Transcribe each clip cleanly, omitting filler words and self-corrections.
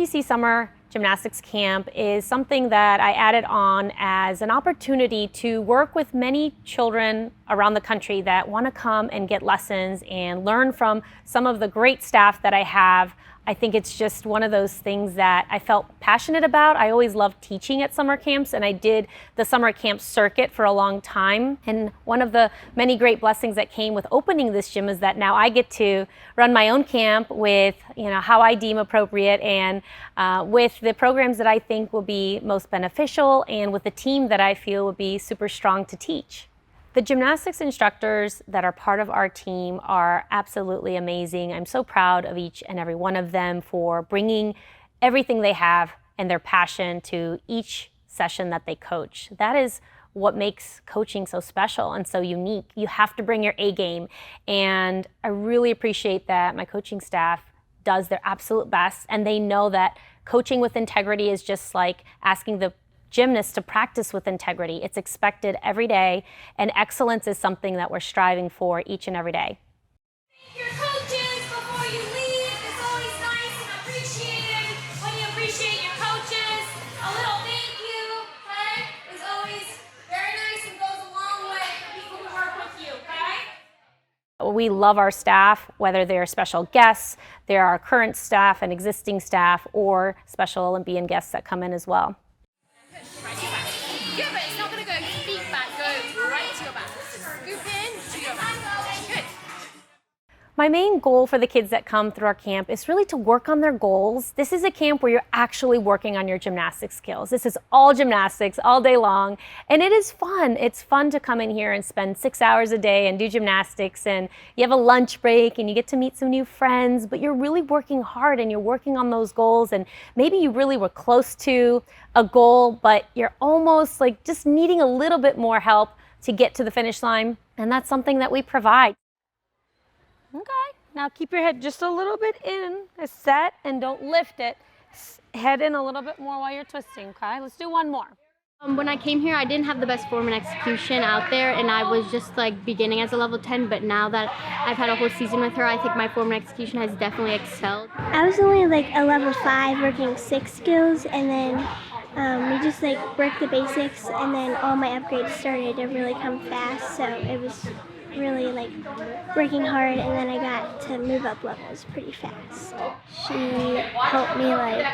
UTC Summer Gymnastics Camp is something that I added on as an opportunity to work with many children around the country that want to come and get lessons and learn from some of the great staff that I have. I think it's just one of those things that I felt passionate about. I always loved teaching at summer camps, and I did the summer camp circuit for a long time. And one of the many great blessings that came with opening this gym is that now I get to run my own camp with, how I deem appropriate, and with the programs that I think will be most beneficial, and with the team that I feel will be super strong to teach. The gymnastics instructors that are part of our team are absolutely amazing. I'm so proud of each and every one of them for bringing everything they have and their passion to each session that they coach. That is what makes coaching so special and so unique. You have to bring your A game, and I really appreciate that my coaching staff does their absolute best, and they know that coaching with integrity is just like asking the gymnasts to practice with integrity. It's expected every day, and excellence is something that we're striving for each and every day. Thank your coaches before you leave. It's always nice and appreciated when you appreciate your coaches. A little thank you, okay, is always very nice and goes a long way for people who work with you, okay? We love our staff, whether they're special guests, they're our current staff and existing staff, or Special Olympian guests that come in as well. Right to your back. Good, but it's not going to go feet back, go right to your back. Scoop in to your back. Good. My main goal for the kids that come through our camp is really to work on their goals. This is a camp where you're actually working on your gymnastic skills. This is all gymnastics all day long, and it is fun. It's fun to come in here and spend 6 hours a day and do gymnastics, and you have a lunch break and you get to meet some new friends, but you're really working hard and you're working on those goals, and maybe you really were close to a goal, but you're almost like just needing a little bit more help to get to the finish line, and that's something that we provide. Okay, now keep your head just a little bit in, set, and don't lift it. Head in a little bit more while you're twisting, okay? Let's do one more. When I came here, I didn't have the best form and execution out there, and I was just like beginning as a level 10, but now that I've had a whole season with her, I think my form and execution has definitely excelled. I was only like a level 5 working 6 skills, and then we just like worked the basics, and then all my upgrades started to really come fast, so it was really like working hard, and then I got to move up levels pretty fast. She helped me like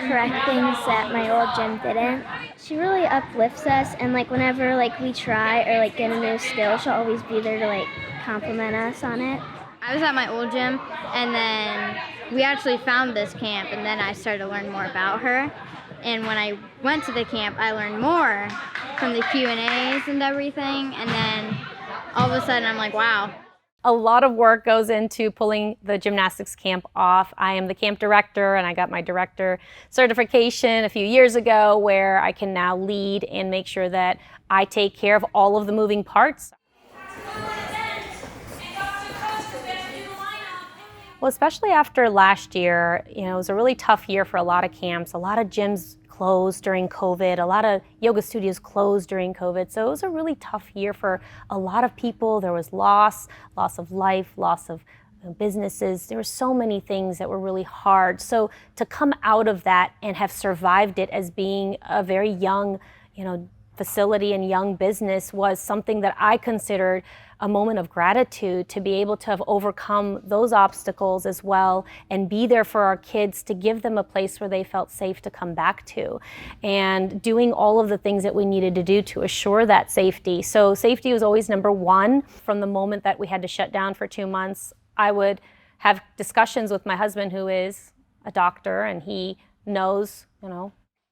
correct things that my old gym didn't. She really uplifts us, and like whenever like we try or like get a new skill, she'll always be there to like compliment us on it. I was at my old gym, and then we actually found this camp, and then I started to learn more about her. And when I went to the camp, I learned more from the Q&As and everything, and then all of a sudden I'm like, wow. A lot of work goes into pulling the gymnastics camp off. I am the camp director, and I got my director certification a few years ago, where I can now lead and make sure that I take care of all of the moving parts. Well, especially after last year, it was a really tough year for a lot of camps. A lot of gyms closed during COVID. A lot of yoga studios closed during COVID. So it was a really tough year for a lot of people. There was loss of life, loss of businesses. There were so many things that were really hard. So to come out of that and have survived it as being a very young, facility and young business was something that I considered a moment of gratitude, to be able to have overcome those obstacles as well and be there for our kids, to give them a place where they felt safe to come back to, and doing all of the things that we needed to do to assure that safety. So safety was always number one. From the moment that we had to shut down for 2 months, I would have discussions with my husband, who is a doctor, and he knows,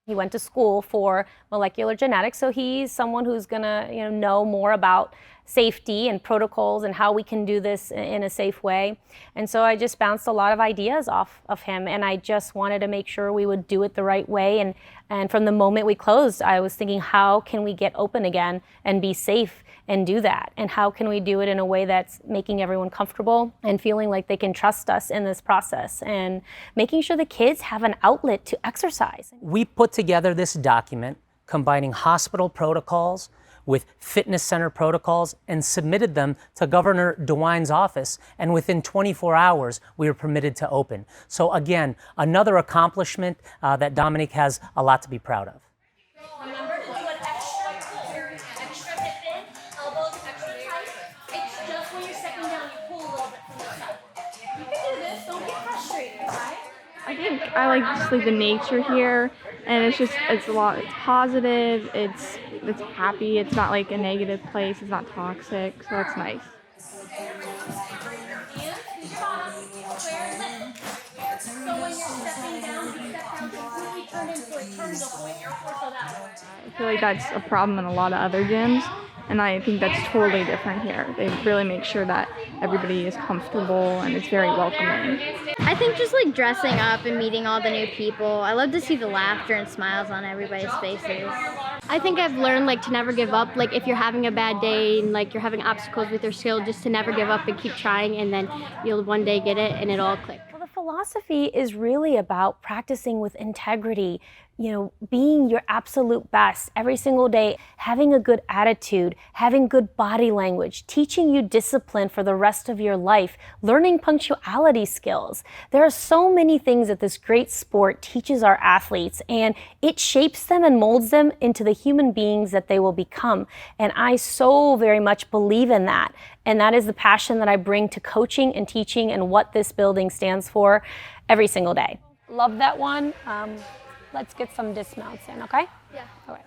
he went to school for molecular genetics, so he's someone who's gonna know more about safety and protocols and how we can do this in a safe way. And so I just bounced a lot of ideas off of him, and I just wanted to make sure we would do it the right way. And from the moment we closed, I was thinking, how can we get open again and be safe and do that? And how can we do it in a way that's making everyone comfortable and feeling like they can trust us in this process, and making sure the kids have an outlet to exercise. We put together this document combining hospital protocols with fitness center protocols and submitted them to Governor DeWine's office, and within 24 hours, we were permitted to open. So again, another accomplishment that Dominique has a lot to be proud of. Remember to do an extra pull, extra hip in, elbows extra tight. It's just when you're stepping down, you pull a little bit from the side. You can do this, don't get frustrated, right? I think I like just like the nature here, and it's a lot. It's positive. It's happy. It's not like a negative place. It's not toxic, so that's nice. So when you're stepping down, you step down completely turn into a turn double in your torso that way. I feel like that's a problem in a lot of other gyms, and I think that's totally different here. They really make sure that everybody is comfortable and it's very welcoming. I think just like dressing up and meeting all the new people. I love to see the laughter and smiles on everybody's faces. I think I've learned like to never give up. Like if you're having a bad day and like you're having obstacles with your skill, just to never give up and keep trying, and then you'll one day get it and it'll all click. Well, the philosophy is really about practicing with integrity, being your absolute best every single day, having a good attitude, having good body language, teaching you discipline for the rest of your life, learning punctuality skills. There are so many things that this great sport teaches our athletes, and it shapes them and molds them into the human beings that they will become. And I so very much believe in that. And that is the passion that I bring to coaching and teaching and what this building stands for every single day. Love that one. Let's get some dismounts in, okay? Yeah. All right.